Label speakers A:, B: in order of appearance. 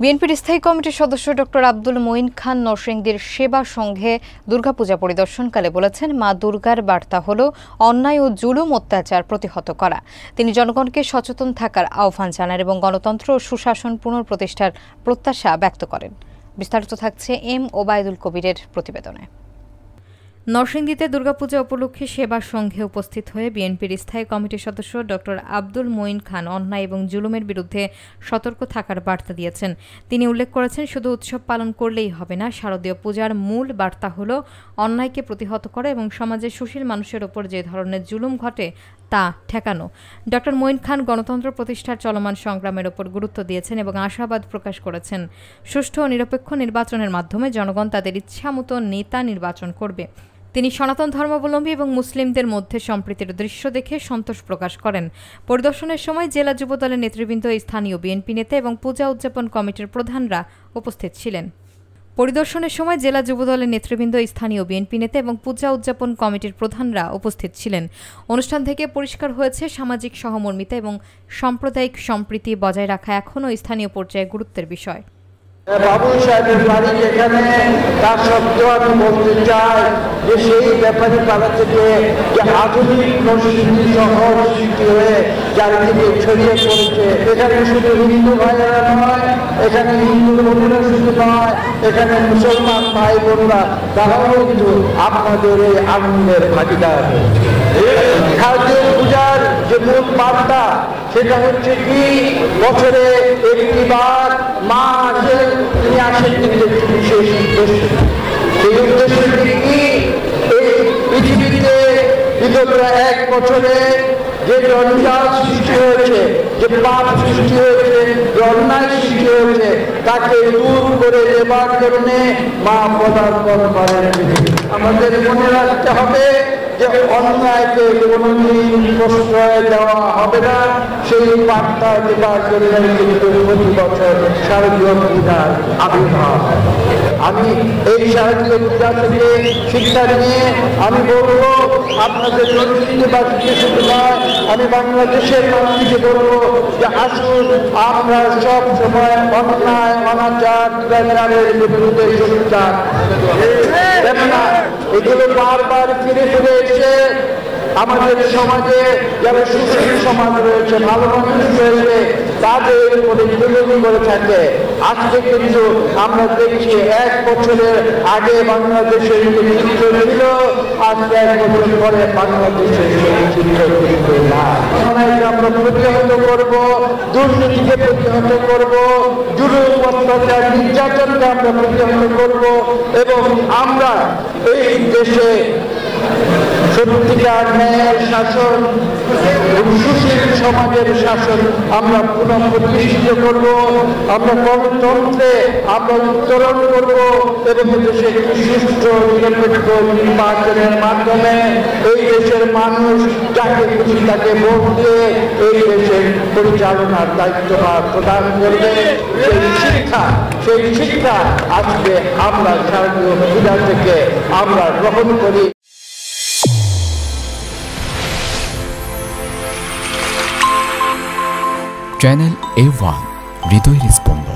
A: বিএনপির স্থায়ী কমিটির সদস্য ডক্টর আব্দুল মঈন খান নরসিংদীর সেবা সংঘে দুর্গাপূজা পরিদর্শনকালে বলেছেন, মা দুর্গার বার্তা হল অন্যায় ও জুলুম অত্যাচার প্রতিহত করা। তিনি জনগণকে সচেতন থাকার আহ্বান জানান এবং গণতন্ত্র ও সুশাসন পুনঃপ্রতিষ্ঠার প্রত্যাশা ব্যক্ত করেন। বিস্তারিত থাকছে এম ওবায়দুল কবিরের প্রতিবেদনে। নরসিংদীতে দুর্গাপূজা উপলক্ষে সেবা সংঘে উপস্থিত হয়ে বিএনপির স্থায়ী কমিটির সদস্য ডক্টর আব্দুল মঈন খান অন্যায় এবং জুলুমের বিরুদ্ধে সতর্ক থাকার বার্তা দিয়েছেন। তিনি উল্লেখ করেছেন, শুধু উৎসব পালন করলেই হবে না, শারদীয় পূজার মূল বার্তা হল অন্যায়কে প্রতিহত করা এবং সমাজের সুশীল মানুষের ওপর যে ধরনের জুলুম ঘটে তা ঠেকানো। ডক্টর মঈন খান গণতন্ত্র প্রতিষ্ঠার চলমান সংগ্রামের ওপর গুরুত্ব দিয়েছেন এবং আশাবাদ প্রকাশ করেছেন, সুষ্ঠু ও নিরপেক্ষ নির্বাচনের মাধ্যমে জনগণ তাদের ইচ্ছামতো নেতা নির্বাচন করবে। তিনি সনাতন ধর্মাবলম্বী এবং মুসলিমদের মধ্যে সম্প্রীতির দৃশ্য দেখে সন্তোষ প্রকাশ করেন। পরিদর্শনের সময় জেলা যুবদলের নেতৃবৃন্দ, স্থানীয় বিএনপি নেতা এবং পূজা উদযাপন কমিটির প্রধানরা উপস্থিত ছিলেন। পরিদর্শনের সময় জেলা যুবদলের নেতৃবৃন্দ, স্থানীয় বিএনপি নেতা এবং পূজা উদযাপন কমিটির প্রধানরা উপস্থিত ছিলেন। অনুষ্ঠান থেকে পরিষ্কার হয়েছে, সামাজিক সহমর্মিতা এবং সাম্প্রদায়িক সম্প্রীতি বজায় রাখা এখনও স্থানীয় পর্যায়ে গুরুত্বের বিষয়।
B: বাবু সাহেবের বাড়ি যেখানে, তার সত্ত্বেও আমি বলতে চাই যে সেই ব্যাপারে পাড়া থেকে যে আধুনিক নরসিংদী শহর সৃষ্টি হয়ে চারিদিকে ছড়িয়ে পড়েছে, এখানে শুধু হিন্দু ভাইয়েরা নয়, এখানে হিন্দু বোনেরা শুধু নয়, এখানে মুসলমান ভাই বোনরা তারাও কিন্তু আপনাদের এই আনন্দের ভাগিদার। শারদীয় পূজার যে মূল বার্তা সেটা হচ্ছে কি, বছরে একটি বার মা আসেন, তিনি আসেন কিন্তু একটি বিশেষ উদ্দেশ্য। সেই উদ্দেশ্যটি কি, এই পৃথিবীতে বিগত এক বছরে যে জঞ্জাল সৃষ্টি হয়েছে, যে পাপ সৃষ্টি হয়েছে, যে অন্যায় সৃষ্টি হয়েছে, তাকে দূর করে দেবার জন্য মা পদার্পণ করেন। আমাদের মনে রাখতে হবে যে অন্যায়কে কোনোদিন প্রশ্রয় দেওয়া হবে না। সেই বার্তা দেবার জন্য কিন্তু প্রতি বছর শারদীয় পূজার আবির্ভাব। আমি এই শারদীয় পূজা থেকে শিক্ষা নিয়ে আমি বলবো, আপনাদের নরসিংদীবাসীকে শুধু নয়, আমি বাংলাদেশের মানুষকে বলবো যে আসুন আমরা সব সময় অন্যায় অনাচার দুরাচারের বিরুদ্ধে সোচ্চার। কেননা এগুলো বারবার ফিরে ফিরে এসে আমাদের সমাজে যারা সুশীল সমাজ রয়েছে, ভালো মানুষ রয়েছে, তাদের উপরে জুলুম করে থাকে। আজকে কিন্তু আমরা দেখছি এক বছরের আগে বাংলাদেশের চিত্র ছিল, আজকে এক বছর পরে বাংলাদেশের চিত্র কিন্তু না। আমরা প্রতিহত করব, দুর্নীতিকে প্রতিহত করব, জুলুম অত্যাচার নির্যাতনকে আমরা প্রতিহত করব এবং আমরা এই দেশে সত্যিকার ন্যায়ের শাসন, সুশীল সমাজের শাসন আমরা পুনঃপ্রতিষ্ঠিত করব। আমরা গণতন্ত্রে আমরা উত্তরণ করব এবং দেশে সুষ্ঠু নিরপেক্ষ নির্বাচনের মাধ্যমে এই দেশের মানুষ যাকে খুশি তাকে ভোট দিয়ে এই দেশের পরিচালনার দায়িত্বভার প্রদান করবে। সেই শিক্ষা আজকে আমরা শারদীয় পূজা থেকে আমরা গ্রহণ করি।
C: চ্যানেল A1 হৃদয় রেসপন্স।